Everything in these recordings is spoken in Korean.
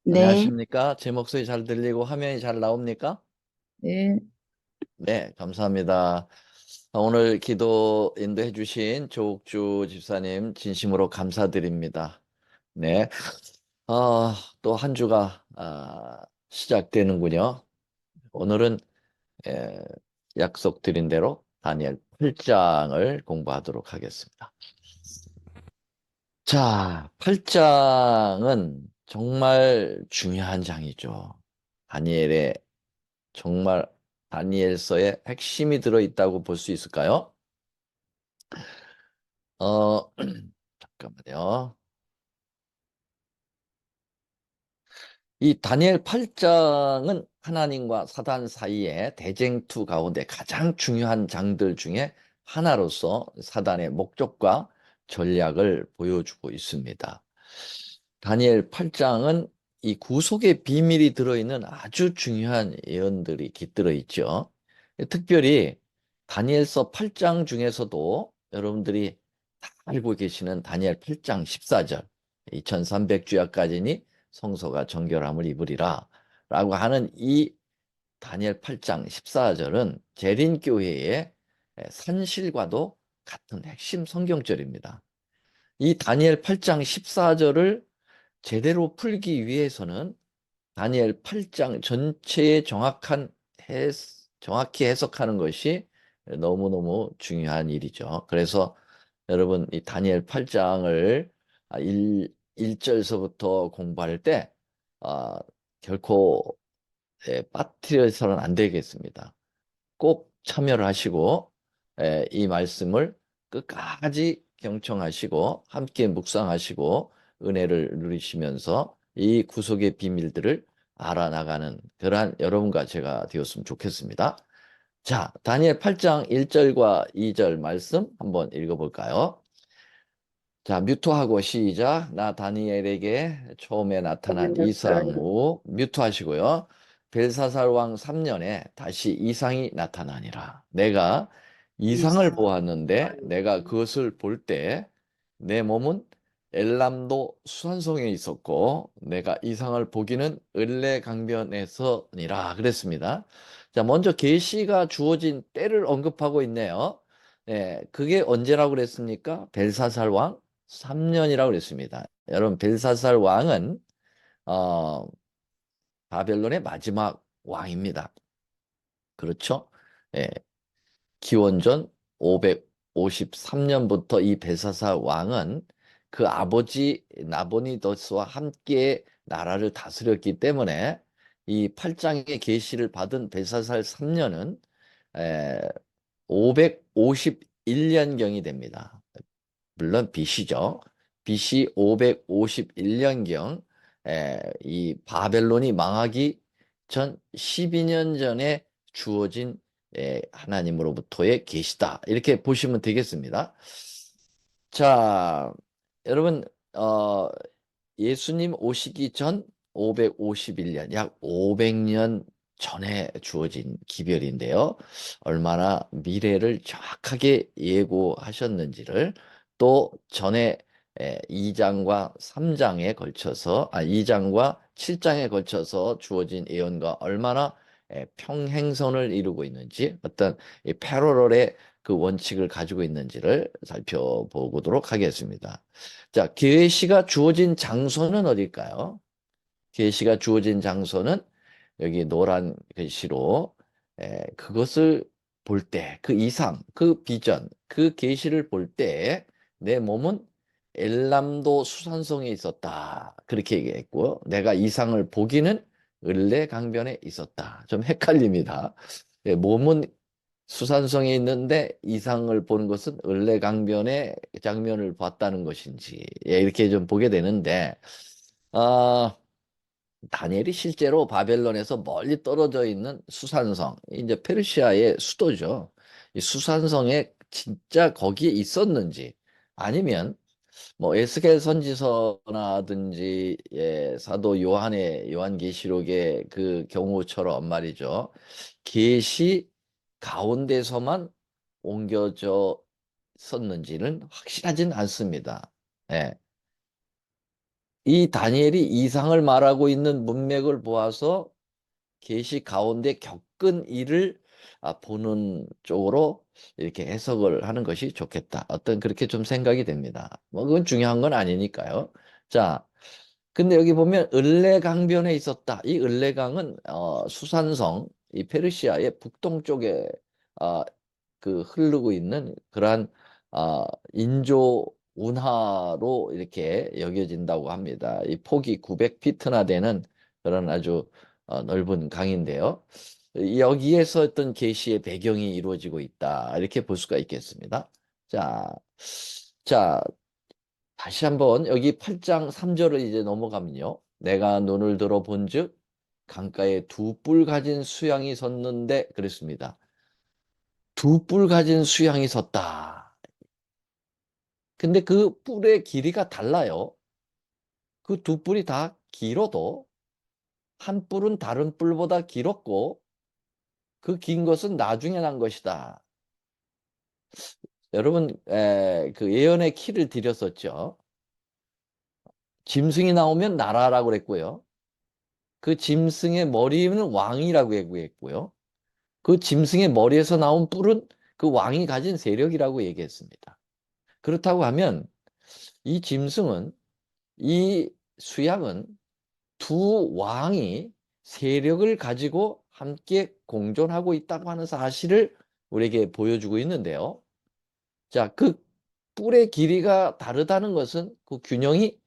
네, 안녕하십니까? 제 목소리 잘 들리고 화면이 잘 나옵니까? 네, 네, 감사합니다. 오늘 기도 인도해 주신 조옥주 집사님 진심으로 감사드립니다. 네, 또 한 주가 시작되는군요. 오늘은 에, 약속드린 대로 다니엘 8장을 공부하도록 하겠습니다. 자, 8장은 정말 중요한 장이죠. 다니엘의 정말 다니엘서에 핵심이 들어있다고 볼 수 있을까요? 어, 잠깐만요. 이 다니엘 8장은 하나님과 사단 사이의 대쟁투 가운데 가장 중요한 장들 중에 하나로서 사단의 목적과 전략을 보여주고 있습니다. 다니엘 8장은 이 구속의 비밀이 들어있는 아주 중요한 예언들이 깃들어 있죠. 특별히 다니엘서 8장 중에서도 여러분들이 다 알고 계시는 다니엘 8장 14절 2300주야까지니 성소가 정결함을 입으리라 라고 하는 이 다니엘 8장 14절은 재림교회의 산실과도 같은 핵심 성경절입니다. 이 다니엘 8장 14절을 제대로 풀기 위해서는 다니엘 8장 전체의 정확히 해석하는 것이 너무너무 중요한 일이죠. 그래서 여러분 이 다니엘 8장을 1절서부터 공부할 때 아, 결코 빠뜨려서는 안 되겠습니다. 꼭 참여를 하시고 이 말씀을 끝까지 경청하시고 함께 묵상하시고 은혜를 누리시면서 이 구속의 비밀들을 알아나가는 그러한 여러분과 제가 되었으면 좋겠습니다. 자, 다니엘 8장 1절과 2절 말씀 한번 읽어볼까요? 자, 뮤트하고 시작. 나 다니엘에게 처음에 나타난 이상 후 뮤트하시고요. 벨사살 왕 3년에 다시 이상이 나타나니라. 내가 이상을 보았는데 내가 그것을 볼 때 내 몸은 엘람도 수산성에 있었고 내가 이상을 보기는 을레강변에서니라 그랬습니다. 자, 먼저 계시가 주어진 때를 언급하고 있네요. 네, 그게 언제라고 그랬습니까? 벨사살 왕 3년이라고 그랬습니다. 여러분, 벨사살 왕은 어, 바벨론의 마지막 왕입니다. 그렇죠? 예, 기원전 553년부터 이 벨사살 왕은 그 아버지 나보니더스와 함께 나라를 다스렸기 때문에 이 8장의 계시를 받은 벨사살 3년은 551년경이 됩니다. 물론 BC죠. BC 551년경 이 바벨론이 망하기 전 12년 전에 주어진 하나님으로부터의 계시다. 이렇게 보시면 되겠습니다. 자, 여러분 어, 예수님 오시기 전 551년, 약 500년 전에 주어진 기별인데요. 얼마나 미래를 정확하게 예고하셨는지를 또 전에 2장과 3장에 걸쳐서, 2장과 7장에 걸쳐서 주어진 예언과 얼마나 평행선을 이루고 있는지, 어떤 패러럴의 그 원칙을 가지고 있는지를 살펴보도록 하겠습니다. 자, 계시가 주어진 장소는 어딜까요? 계시가 주어진 장소는 여기 노란 글씨로 그것을 볼 때, 그 이상, 그 비전, 그 계시를 볼 때 내 몸은 엘람도 수산성에 있었다. 그렇게 얘기했고 내가 이상을 보기는 을레강변에 있었다. 좀 헷갈립니다. 몸은 수산성에 있는데 이상을 보는 것은 을레강변의 장면을 봤다는 것인지 이렇게 좀 보게 되는데 아 다니엘이 실제로 바벨론에서 멀리 떨어져 있는 수산성, 이제 페르시아의 수도죠. 이 수산성에 진짜 거기에 있었는지, 아니면 뭐 에스겔 선지서라든지 사도 요한의 요한계시록의 그 경우처럼 말이죠. 계시 가운데서만 옮겨져 있었는지는 확실하진 않습니다. 예. 이 다니엘이 이상을 말하고 있는 문맥을 보아서 계시 가운데 겪은 일을 보는 쪽으로 이렇게 해석을 하는 것이 좋겠다. 어떤 그렇게 좀 생각이 됩니다. 뭐 그건 중요한 건 아니니까요. 자, 근데 여기 보면 을레강변에 있었다. 이 을레강은 수산성, 이 페르시아의 북동쪽에 어, 그 흐르고 있는 그러한 인조 운하로 이렇게 여겨진다고 합니다. 이 폭이 900피트나 되는 그런 아주 넓은 강인데요. 여기에서 어떤 계시의 배경이 이루어지고 있다. 이렇게 볼 수가 있겠습니다. 자, 자, 다시 한번 여기 8장 3절을 이제 넘어가면요. 내가 눈을 들어 본즉 강가에 두 뿔 가진 수양이 섰는데 그랬습니다. 두 뿔 가진 수양이 섰다. 근데 그 뿔의 길이가 달라요. 그 두 뿔이 다 길어도 한 뿔은 다른 뿔보다 길었고 그 긴 것은 나중에 난 것이다. 여러분 그 예언의 키를 드렸었죠. 짐승이 나오면 나라라고 그랬고요. 그 짐승의 머리는 왕이라고 얘기했고요. 그 짐승의 머리에서 나온 뿔은 그 왕이 가진 세력이라고 얘기했습니다. 그렇다고 하면 이 짐승은 이 수양은 두 왕이 세력을 가지고 함께 공존하고 있다고 하는 사실을 우리에게 보여주고 있는데요. 자, 그 뿔의 길이가 다르다는 것은 그 균형이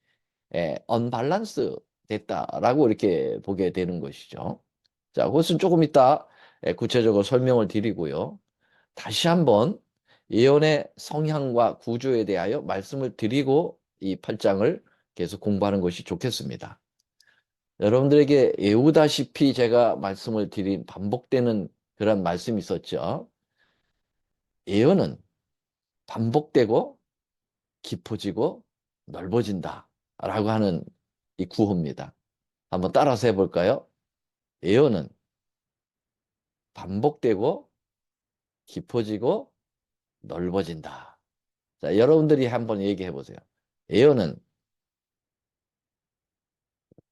언밸런스 됐다라고 이렇게 보게 되는 것이죠. 자, 그것은 조금 이따 구체적으로 설명을 드리고요. 다시 한번 예언의 성향과 구조에 대하여 말씀을 드리고 이 8장을 계속 공부하는 것이 좋겠습니다. 여러분들에게 외우다시피 제가 말씀을 드린 반복되는 그런 말씀이 있었죠. 예언은 반복되고 깊어지고 넓어진다 라고 하는 이 구호입니다. 한번 따라서 해볼까요? 예언은 반복되고 깊어지고 넓어진다. 자, 여러분들이 한번 얘기해 보세요. 예언은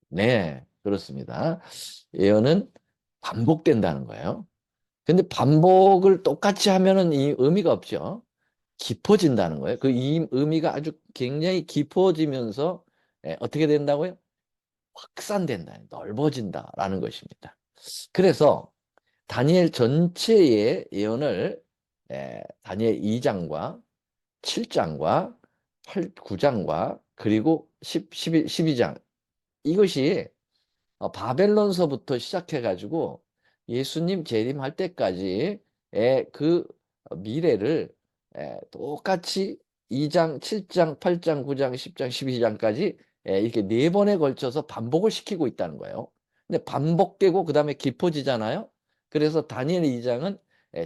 네, 그렇습니다. 예언은 반복된다는 거예요. 근데 반복을 똑같이 하면은 이 의미가 없죠. 깊어진다는 거예요. 그 이 의미가 아주 굉장히 깊어지면서 어떻게 된다고요? 확산된다, 넓어진다라는 것입니다. 그래서 다니엘 전체의 예언을 다니엘 2장과 7장과 9장과 그리고 12장 이것이 바벨론서부터 시작해가지고 예수님 재림할 때까지의 그 미래를 똑같이 2장, 7장, 8장, 9장, 10장, 12장까지 이렇게 네 번에 걸쳐서 반복을 시키고 있다는 거예요. 근데 반복되고 그 다음에 깊어지잖아요. 그래서 다니엘 2장은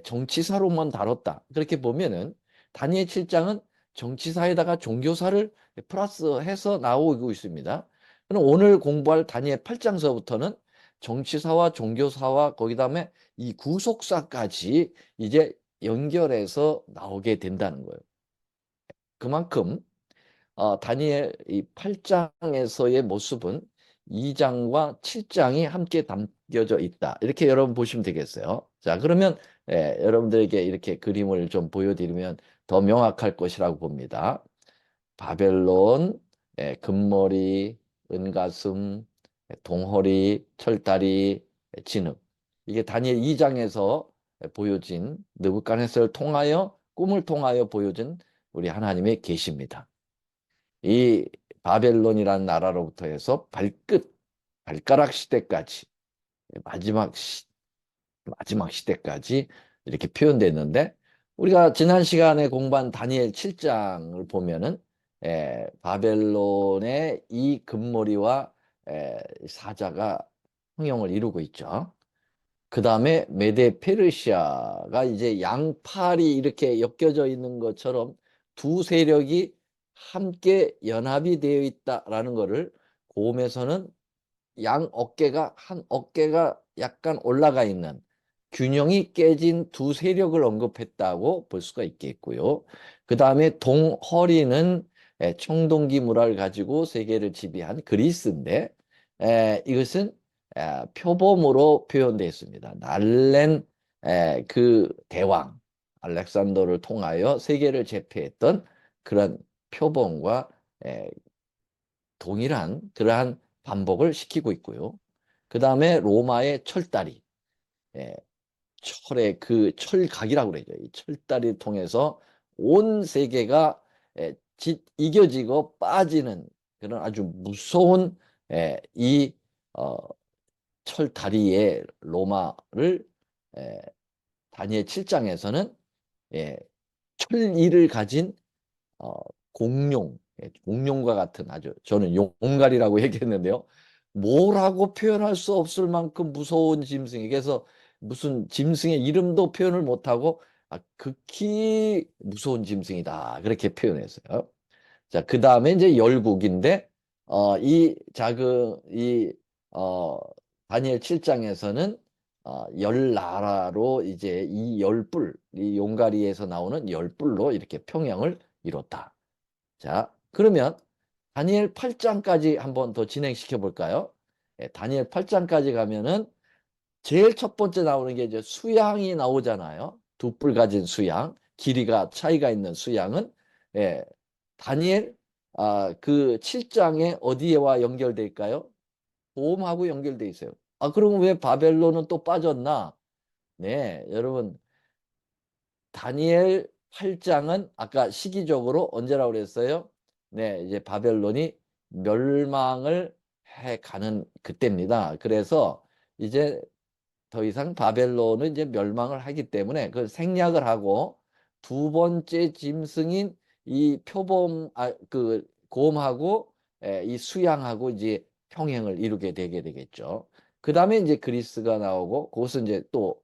정치사로만 다뤘다. 그렇게 보면은 다니엘 7장은 정치사에다가 종교사를 플러스해서 나오고 있습니다. 그럼 오늘 공부할 다니엘 8장서부터는 정치사와 종교사와 거기 다음에 이 구속사까지 이제 연결해서 나오게 된다는 거예요. 그만큼 다니엘 이 8장에서의 모습은 2장과 7장이 함께 담겨져 있다. 이렇게 여러분 보시면 되겠어요. 자, 그러면 여러분들에게 이렇게 그림을 좀 보여드리면 더 명확할 것이라고 봅니다. 바벨론, 금머리, 은가슴, 동허리, 철다리, 진흙. 이게 다니엘 2장에서 보여진 느부갓네살을 통하여 꿈을 통하여 보여진 우리 하나님의 계시입니다. 이 바벨론이라는 나라로부터 해서 발가락 시대까지 마지막 마지막 시대까지 이렇게 표현됐는데 우리가 지난 시간에 공부한 다니엘 7장을 보면은 바벨론의 이 금머리와 사자가 형용을 이루고 있죠. 그 다음에 메데 페르시아가 이제 양팔이 이렇게 엮여져 있는 것처럼 두 세력이 함께 연합이 되어 있다라는 것을 고음에서는 양 어깨가 한 어깨가 약간 올라가 있는 균형이 깨진 두 세력을 언급했다고 볼 수가 있겠고요. 그 다음에 동허리는 청동기 문화를 가지고 세계를 지배한 그리스인데 이것은 표범으로 표현되어 있습니다. 날렌 그 대왕 알렉산더를 통하여 세계를 제패했던 그런 표범과 에, 동일한 그러한 반복을 시키고 있고요. 그 다음에 로마의 철다리, 예, 철의 그 철각이라고 그러죠. 이 철다리를 통해서 온 세계가 이겨지고 빠지는 그런 아주 무서운 이 어, 철다리의 로마를 에, 다니엘 7장에서는 철의를 가진 어, 공룡, 공룡과 같은 아주 저는 용갈이라고 얘기했는데요. 뭐라고 표현할 수 없을 만큼 무서운 짐승이 그래서 무슨 짐승의 이름도 표현을 못하고 극히 무서운 짐승이다. 그렇게 표현했어요. 자, 그 다음에 이제 열국인데 이 작은 어, 다니엘 7장에서는 열 나라로 이제 이 열뿔, 이 용가리에서 나오는 열뿔로 이렇게 평형을 이뤘다. 자, 그러면 다니엘 8장까지 한번 더 진행시켜 볼까요? 다니엘 8장까지 가면은 제일 첫 번째 나오는 게 이제 수양이 나오잖아요. 두 뿔 가진 수양, 길이가 차이가 있는 수양은 예, 다니엘 그 7장에 어디에와 연결될까요? 보험하고 연결돼 있어요. 그럼 왜 바벨론은 또 빠졌나? 네, 여러분 다니엘 8장은 아까 시기적으로 언제라고 그랬어요? 네, 이제 바벨론이 멸망을 해 가는 그때입니다. 그래서 이제 더 이상 바벨론은 이제 멸망을 하기 때문에 그 생략을 하고 두 번째 짐승인 이 표범 그 곰하고 이 수양하고 이제 평행을 이루게 되게 되겠죠. 그 다음에 이제 그리스가 나오고 그것은 이제 또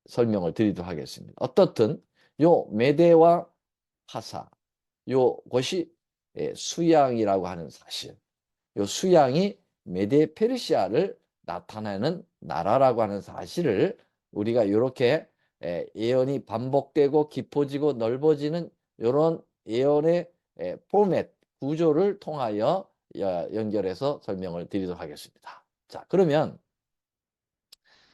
설명을 드리도록 하겠습니다. 어떻든 요 메대와 파사 요것이 수양이라고 하는 사실 요 수양이 메데 페르시아를 나타내는 나라라고 하는 사실을 우리가 이렇게 예언이 반복되고 깊어지고 넓어지는 이런 예언의 포맷 구조를 통하여 연결해서 설명을 드리도록 하겠습니다. 자, 그러면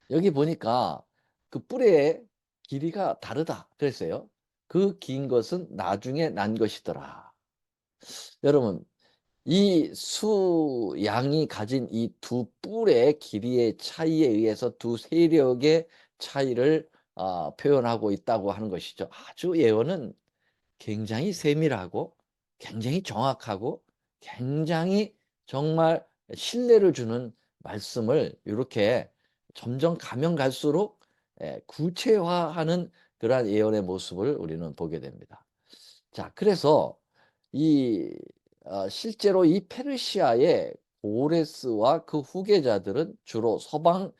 여기 보니까 그 뿔의 길이가 다르다 그랬어요. 그 긴 것은 나중에 난 것이더라. 여러분 이 수양이 가진 이 두 뿔의 길이의 차이에 의해서 두 세력의 차이를 표현하고 있다고 하는 것이죠. 아주 예언은 굉장히 세밀하고 굉장히 정확하고 굉장히 정말 신뢰를 주는 말씀을 이렇게 점점 가면 갈수록 구체화하는 그러한 예언의 모습을 우리는 보게 됩니다. 자, 그래서 이 실제로 이 페르시아의 고레스와 그 후계자들은 주로 서방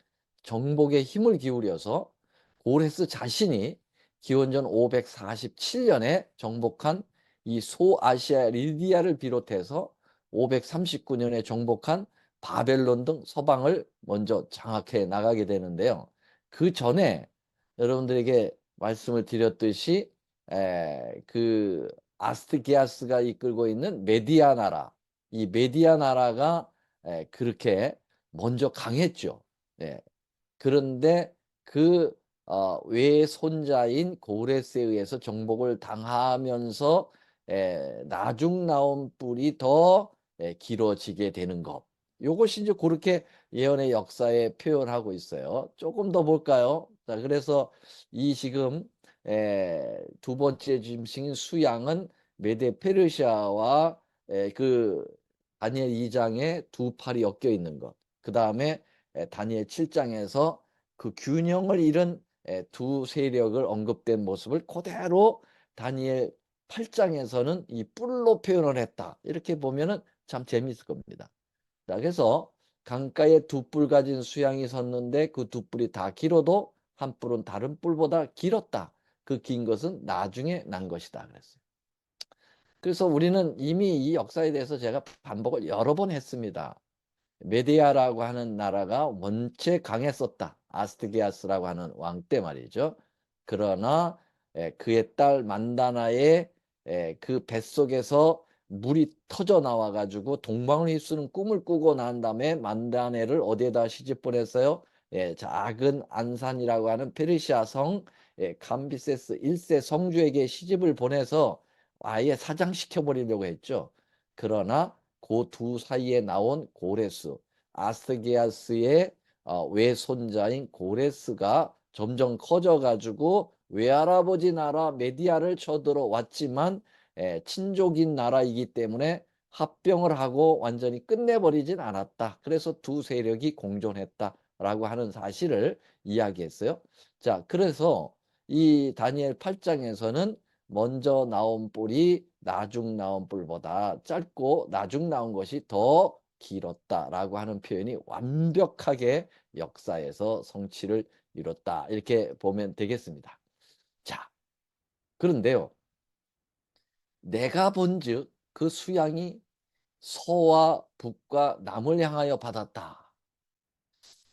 정복에 힘을 기울여서 고레스 자신이 기원전 547년에 정복한 이 소아시아 리디아를 비롯해서 539년에 정복한 바벨론 등 서방을 먼저 장악해 나가게 되는데요. 그 전에 여러분들에게 말씀을 드렸듯이 그 아스트기아스가 이끌고 있는 메디아 나라, 이 메디아 나라가 그렇게 먼저 강했죠. 예. 그런데 그 외손자인 고레스에 의해서 정복을 당하면서 나중 나온 뿔이 더 길어지게 되는 것. 요것이 이제 그렇게 예언의 역사에 표현하고 있어요. 조금 더 볼까요? 자, 그래서 이 지금 두 번째 짐승인 수양은 메데 페르시아와 그 다니엘 2장에 두 팔이 엮여 있는 것. 그 다음에 다니엘 7장에서 그 균형을 잃은 두 세력을 언급된 모습을 그대로 다니엘 8장에서는 이 뿔로 표현을 했다. 이렇게 보면은 참 재미있을 겁니다. 자, 그래서 강가에 두 뿔 가진 수양이 섰는데 그 두 뿔이 다 길어도 한 뿔은 다른 뿔보다 길었다. 그 긴 것은 나중에 난 것이다. 그랬어요. 그래서 우리는 이미 이 역사에 대해서 제가 반복을 여러 번 했습니다. 메디아라고 하는 나라가 원체 강했었다. 아스트기아스라고 하는 왕 때 말이죠. 그러나 그의 딸 만다나의 그 뱃속에서 물이 터져 나와 가지고 동방을 휩쓰는 꿈을 꾸고 난 다음에 만다네를 어디에다 시집 보냈어요? 작은 안산이라고 하는 페르시아 성 감비세스 1세 성주에게 시집을 보내서 아예 사장시켜 버리려고 했죠. 그러나 그 두 사이에 나온 고레스, 아스게아스의 외손자인 고레스가 점점 커져 가지고 외할아버지 나라 메디아를 쳐들어왔지만 친족인 나라이기 때문에 합병을 하고 완전히 끝내버리진 않았다. 그래서 두 세력이 공존했다라고 하는 사실을 이야기했어요. 자, 그래서 이 다니엘 8장에서는 먼저 나온 뿔이 나중 나온 뿔보다 짧고 나중 나온 것이 더 길었다라고 하는 표현이 완벽하게 역사에서 성취를 이뤘다. 이렇게 보면 되겠습니다. 자, 그런데요. 내가 본즉 그 수양이 서와 북과 남을 향하여 받았다.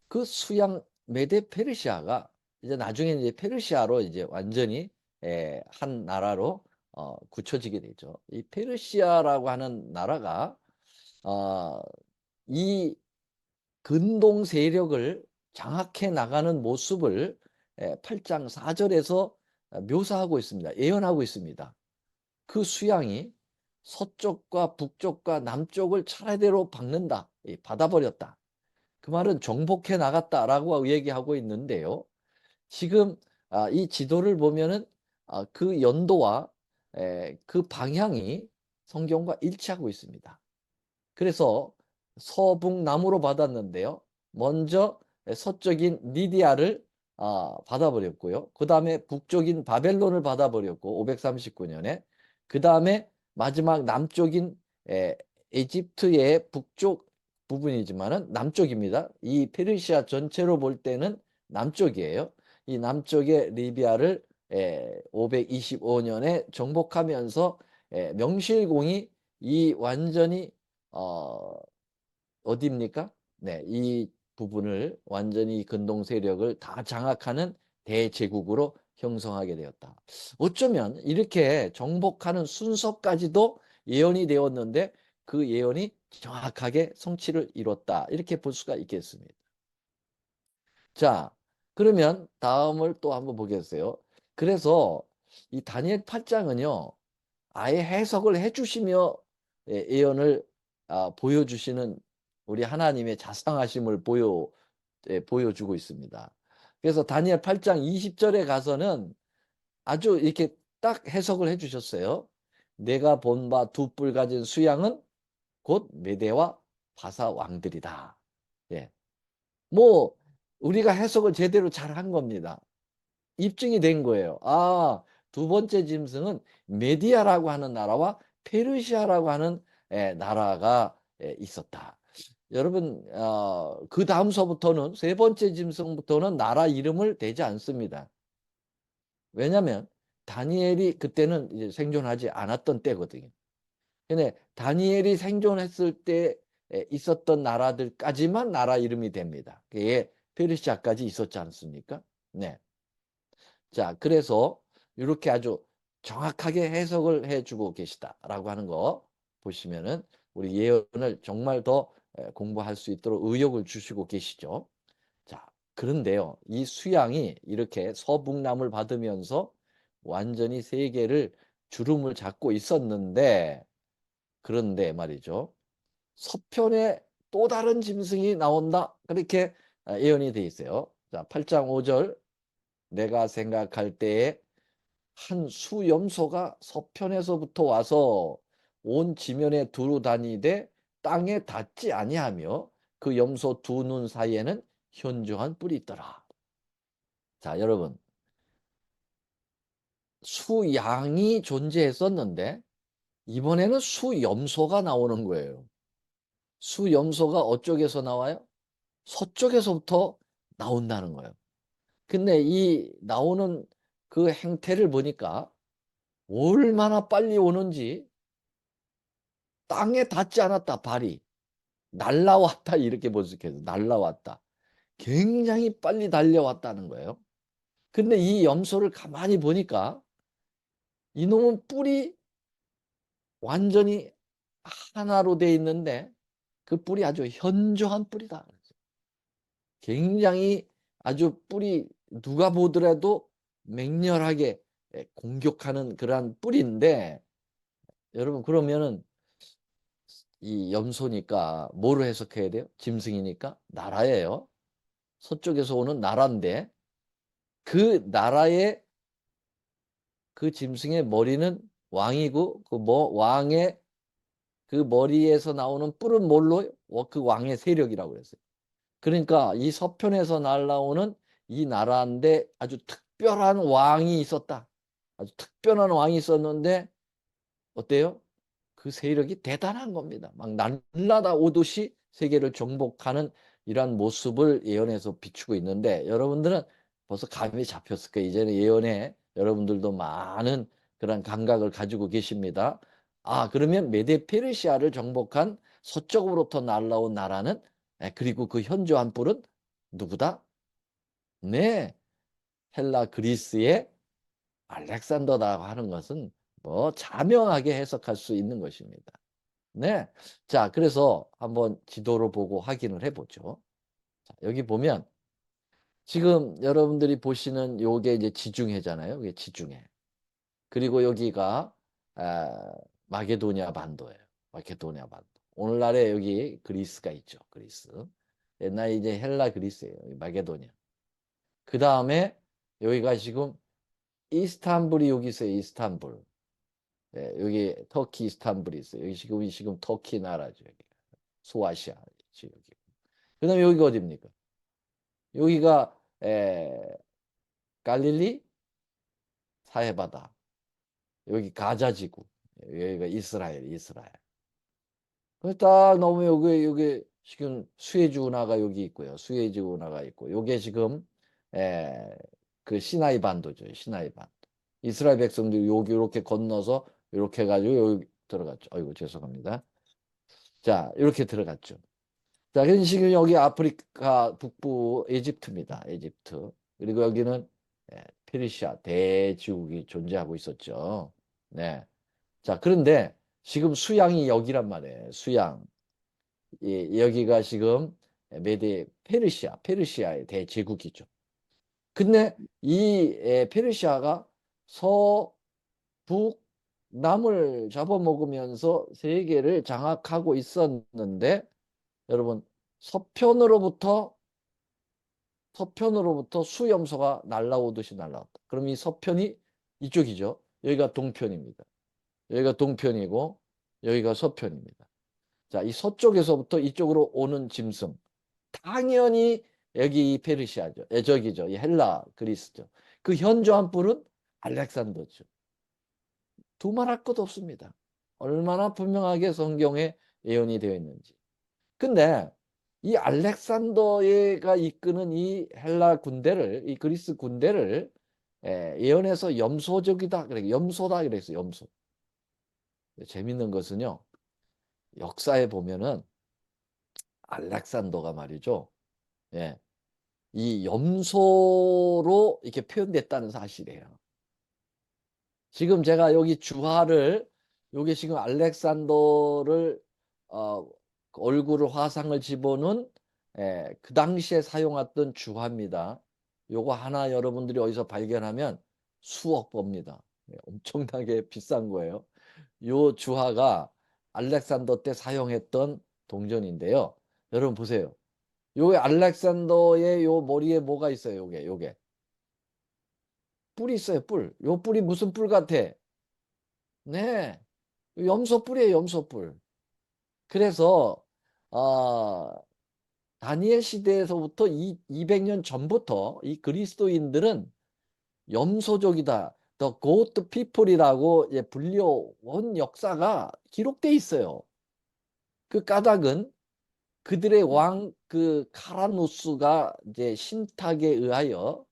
그 수양 메데 페르시아가 이제 나중에 이제 페르시아로 이제 완전히 한 나라로 굳혀지게 되죠. 이 페르시아라고 하는 나라가 어, 이 근동 세력을 장악해 나가는 모습을 8장 4절에서 묘사하고 있습니다. 예언하고 있습니다. 그 수양이 서쪽과 북쪽과 남쪽을 차례대로 박는다. 받아버렸다. 그 말은 정복해 나갔다라고 얘기하고 있는데요. 지금 이 지도를 보면은 그 연도와 그 방향이 성경과 일치하고 있습니다. 그래서 서북남으로 받았는데요. 먼저 서쪽인 리디아를 받아버렸고요. 그 다음에 북쪽인 바벨론을 받아버렸고 539년에 그 다음에 마지막 남쪽인 에집트의 북쪽 부분이지만은 남쪽입니다. 이 페르시아 전체로 볼 때는 남쪽이에요. 이 남쪽의 리비아를 525년에 정복하면서 명실공히 이 완전히 어, 어디입니까? 네, 이 부분을 완전히 근동 세력을 다 장악하는 대제국으로 형성하게 되었다. 어쩌면 이렇게 정복하는 순서까지도 예언이 되었는데 그 예언이 정확하게 성취를 이뤘다. 이렇게 볼 수가 있겠습니다. 자, 그러면 다음을 또 한번 보겠어요. 그래서 이 다니엘 8장은요. 아예 해석을 해주시며 예언을 보여주시는 우리 하나님의 자상하심을 보여주고 있습니다. 그래서 다니엘 8장 20절에 가서는 아주 이렇게 딱 해석을 해주셨어요. 내가 본 바 두 뿔 가진 수양은 곧 메대와 바사 왕들이다. 예. 뭐 우리가 해석을 제대로 잘 한 겁니다. 입증이 된 거예요. 두 번째 짐승은 메디아라고 하는 나라와 페르시아라고 하는 나라가 있었다. 여러분, 그 다음서부터는 세 번째 짐승부터는 나라 이름을 대지 않습니다. 왜냐하면 다니엘이 그때는 이제 생존하지 않았던 때거든요. 근데 다니엘이 생존했을 때 있었던 나라들까지만 나라 이름이 됩니다. 그게 페르시아까지 있었지 않습니까? 네. 자, 그래서 이렇게 아주 정확하게 해석을 해주고 계시다라고 하는 거 보시면은 우리 예언을 정말 더 공부할 수 있도록 의욕을 주시고 계시죠. 자, 그런데요, 이 수양이 이렇게 서북남을 받으면서 완전히 세계를 주름을 잡고 있었는데, 그런데 말이죠, 서편에 또 다른 짐승이 나온다. 그렇게 예언이 돼 있어요. 자, 8장 5절 내가 생각할 때에 한 수염소가 서편에서부터 와서 온 지면에 두루 다니되 땅에 닿지 아니하며 그 염소 두 눈 사이에는 현저한 뿔이 있더라. 자, 여러분, 수양이 존재했었는데 이번에는 수염소가 나오는 거예요. 수염소가 어쪽에서 나와요? 서쪽에서부터 나온다는 거예요. 근데 이 나오는 그 행태를 보니까 얼마나 빨리 오는지 땅에 닿지 않았다, 발이. 날라왔다, 이렇게 볼 수 있겠어요. 날라왔다. 굉장히 빨리 달려왔다는 거예요. 근데 이 염소를 가만히 보니까 이놈은 뿔이 완전히 하나로 돼 있는데 그 뿔이 아주 현저한 뿔이다. 굉장히 아주 뿔이 누가 보더라도 맹렬하게 공격하는 그러한 뿔인데 여러분 그러면은 이 염소니까 뭐로 해석해야 돼요? 짐승이니까 나라예요. 서쪽에서 오는 나라인데 그 나라의 그 짐승의 머리는 왕이고 그 뭐 왕의 그 머리에서 나오는 뿔은 뭘로? 그 왕의 세력이라고 그랬어요. 그러니까 이 서편에서 날라오는 이 나라인데 아주 특별한 왕이 있었다. 아주 특별한 왕이 있었는데 어때요? 그 세력이 대단한 겁니다. 막 날라다 오듯이 세계를 정복하는 이러한 모습을 예언에서 비추고 있는데 여러분들은 벌써 감이 잡혔을 거예요. 이제는 예언에 여러분들도 많은 그런 감각을 가지고 계십니다. 아, 그러면 메데 페르시아를 정복한 서쪽으로부터 날라온 나라는 그리고 그 현저한 뿔은 누구다? 네, 헬라 그리스의 알렉산더라고 하는 것은 뭐 자명하게 해석할 수 있는 것입니다. 네. 자, 그래서 한번 지도를 보고 확인을 해보죠. 자, 여기 보면 지금 여러분들이 보시는 요게 이제 지중해잖아요. 이게 지중해. 그리고 여기가 마게도니아 반도예요. 마게도니아 반도. 오늘날에 여기 그리스가 있죠. 그리스. 옛날에 이제 헬라 그리스예요. 마게도니아. 그 다음에 여기가 지금 이스탄불이 여기 있어요. 이스탄불. 예, 여기 터키 이스탄불이 있어요. 여기 지금 터키 나라죠. 여기. 소아시아 지금. 그다음에 여기가 어디입니까? 여기가 갈릴리 사해바다. 여기 가자 지구. 여기가 이스라엘. 그딱 넘으면 여기 지금 수에즈 운하가 여기 있고요. 수에즈 운하가 있고 요게 지금 에, 그 시나이 반도죠. 시나이 반도. 이스라엘 백성들이 여기 이렇게 건너서 이렇게 해가지고 여기 들어갔죠. 아이고 죄송합니다. 자 이렇게 들어갔죠. 자, 그럼 지금 여기 아프리카 북부 이집트입니다. 이집트. 그리고 여기는 페르시아 대지국이 존재하고 있었죠. 네. 자, 그런데 지금 수양이 여기란 말이에요. 수양. 여기가 지금 페르시아의 대제국이죠. 근데 이 페르시아가 서, 북, 남을 잡아먹으면서 세계를 장악하고 있었는데 여러분 서편으로부터 서편으로부터 수염소가 날라오듯이 날라왔다. 그럼 이 서편이 이쪽이죠. 여기가 동편입니다. 여기가 동편이고 여기가 서편입니다. 자, 이 서쪽에서부터 이쪽으로 오는 짐승. 당연히 여기 이 페르시아죠. 저기죠. 이 헬라 그리스죠. 그 현저한 뿔은 알렉산더죠. 두말할 것 없습니다. 얼마나 분명하게 성경에 예언이 되어 있는지. 근데 이 알렉산더가 이끄는 이 헬라 군대를, 이 그리스 군대를 예언에서 염소적이다. 그래, 염소다. 그랬어요. 염소. 재밌는 것은요. 역사에 보면은 알렉산더가 말이죠. 예, 이 염소로 이렇게 표현됐다는 사실이에요. 지금 제가 여기 주화를 여기 지금 알렉산더를 얼굴을 화상을 집어넣은 그 당시에 사용했던 주화입니다. 요거 하나 여러분들이 어디서 발견하면 수억 법니다. 엄청나게 비싼 거예요. 요 주화가 알렉산더 때 사용했던 동전인데요. 여러분 보세요. 요 알렉산더의 요 머리에 뭐가 있어요? 요게 뿔이 있어요. 뿔. 요 뿔이 무슨 뿔 같아? 네. 염소뿔이에요. 염소뿔. 그래서 어, 다니엘 시대에서부터 200년 전부터 이 그리스도인들은 염소족이다. The Goat People이라고 불려온 역사가 기록돼 있어요. 그 까닭은 그들의 왕 그 카라누스가 이제 신탁에 의하여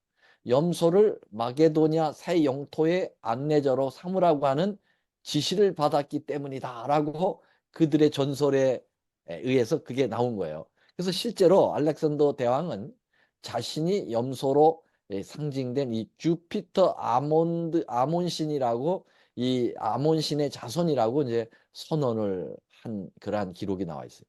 염소를 마게도냐 새 영토의 안내자로 삼으라고 하는 지시를 받았기 때문이다라고 그들의 전설에 의해서 그게 나온 거예요. 그래서 실제로 알렉산더 대왕은 자신이 염소로 상징된 이 주피터 아몬신이라고 이 아몬 신의 자손이라고 이제 선언을 한 그러한 기록이 나와 있어요.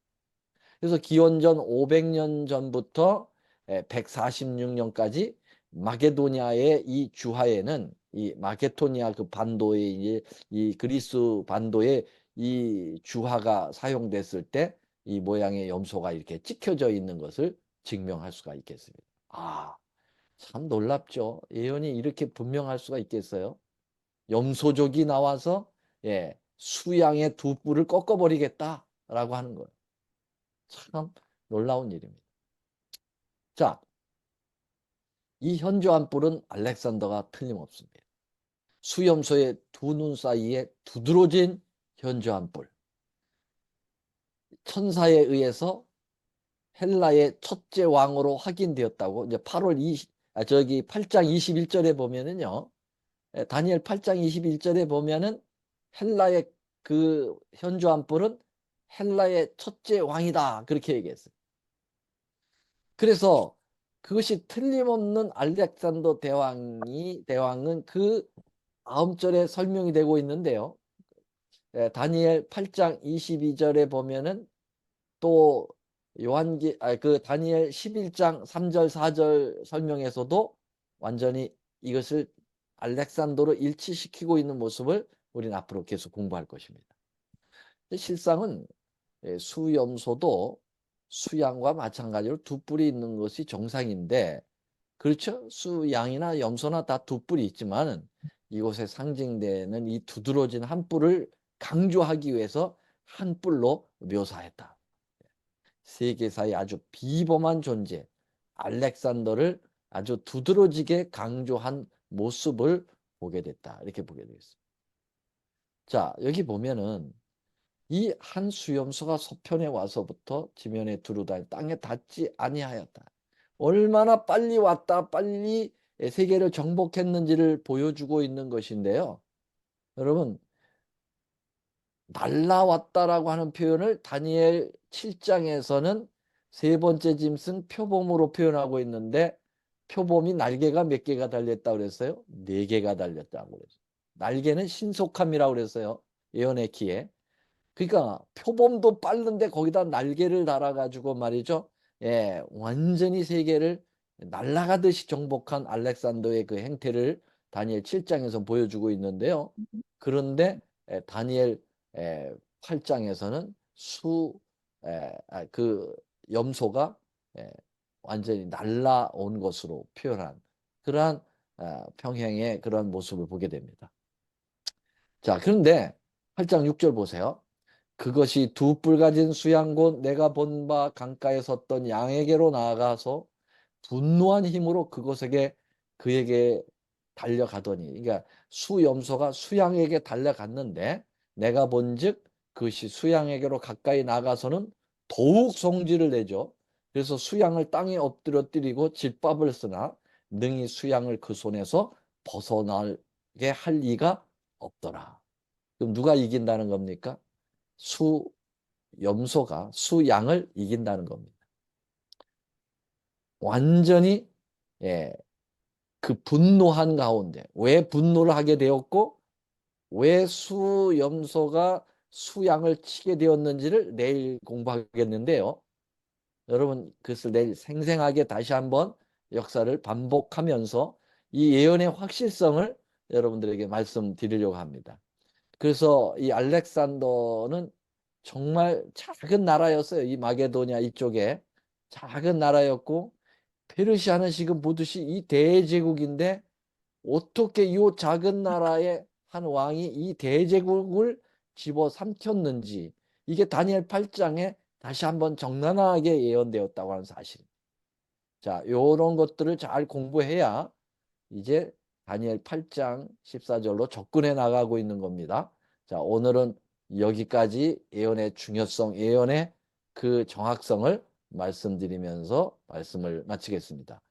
그래서 기원전 500년 전부터 146년까지 마게도니아의 이 주하에는 이 마게도니아 그 반도에 이제 이 그리스 반도에 이 주하가 사용됐을 때 이 모양의 염소가 이렇게 찍혀져 있는 것을 증명할 수가 있겠습니다. 아, 참 놀랍죠. 예언이 이렇게 분명할 수가 있겠어요? 염소족이 나와서 수양의 두 뿔을 꺾어버리겠다라고 하는 거예요. 참 놀라운 일입니다. 자, 이 현저한 뿔은 알렉산더가 틀림없습니다. 수염소의 두 눈 사이에 두드러진 현저한 뿔. 천사에 의해서 헬라의 첫째 왕으로 확인되었다고 이제 8장 21절에 보면은요. 다니엘 8장 21절에 보면은 헬라의 그 현저한 뿔은 헬라의 첫째 왕이다. 그렇게 얘기했어요. 그래서 그것이 틀림없는 알렉산더 대왕은 그 다음 절에 설명이 되고 있는데요. 다니엘 8장 22절에 보면은 또 그 다니엘 11장 3절 4절 설명에서도 완전히 이것을 알렉산더로 일치시키고 있는 모습을 우리는 앞으로 계속 공부할 것입니다. 실상은 수염소도 수양과 마찬가지로 두 뿔이 있는 것이 정상인데, 그렇죠? 수양이나 염소나 다 두 뿔이 있지만 이곳에 상징되는 이 두드러진 한 뿔을 강조하기 위해서 한 뿔로 묘사했다. 세계사의 아주 비범한 존재 알렉산더를 아주 두드러지게 강조한 모습을 보게 됐다. 이렇게 보게 되겠습니다. 자, 여기 보면은 이 한 수염소가 서편에 와서부터 지면에 두루다니 땅에 닿지 아니하였다. 얼마나 빨리 왔다 빨리 세계를 정복했는지를 보여주고 있는 것인데요. 여러분, 날라왔다라고 하는 표현을 다니엘 7장에서는 세 번째 짐승 표범으로 표현하고 있는데, 표범이 날개가 몇 개가 달렸다고 그랬어요? 네 개가 달렸다고 그랬어요. 날개는 신속함이라고 그랬어요. 예언의 키에. 그러니까 표범도 빠른데 거기다 날개를 달아가지고 말이죠. 완전히 세계를 날아가듯이 정복한 알렉산더의 그 행태를 다니엘 7장에서 보여주고 있는데요. 그런데 다니엘 8장에서는 그 염소가 완전히 날아온 것으로 표현한 그러한 평행의 그런 모습을 보게 됩니다. 자, 그런데 8장 6절 보세요. 그것이 두 뿔 가진 수양 곧 내가 본 바 강가에 섰던 양에게로 나아가서 분노한 힘으로 그에게 달려가더니, 그러니까 수염소가 수양에게 달려갔는데 내가 본즉 그것이 수양에게로 가까이 나가서는 더욱 성질을 내죠. 그래서 수양을 땅에 엎드려뜨리고 질밥을 쓰나 능히 수양을 그 손에서 벗어나게 할 리가 없더라. 그럼 누가 이긴다는 겁니까? 수염소가 수양을 이긴다는 겁니다. 완전히 예, 그 분노한 가운데 왜 분노를 하게 되었고 왜 수염소가 수양을 치게 되었는지를 내일 공부하겠는데요. 여러분, 그것을 내일 생생하게 다시 한번 역사를 반복하면서 이 예언의 확실성을 여러분들에게 말씀드리려고 합니다. 그래서 이 알렉산더는 정말 작은 나라였어요. 이 마게도니아 이쪽에 작은 나라였고, 페르시아는 지금 보듯이 이 대제국인데 어떻게 이 작은 나라의 한 왕이 이 대제국을 집어삼켰는지, 이게 다니엘 8장에 다시 한번 적나라하게 예언되었다고 하는 사실. 자, 이런 것들을 잘 공부해야 이제 다니엘 8장 14절로 접근해 나가고 있는 겁니다. 자, 오늘은 여기까지 예언의 중요성, 예언의 그 정확성을 말씀드리면서 말씀을 마치겠습니다.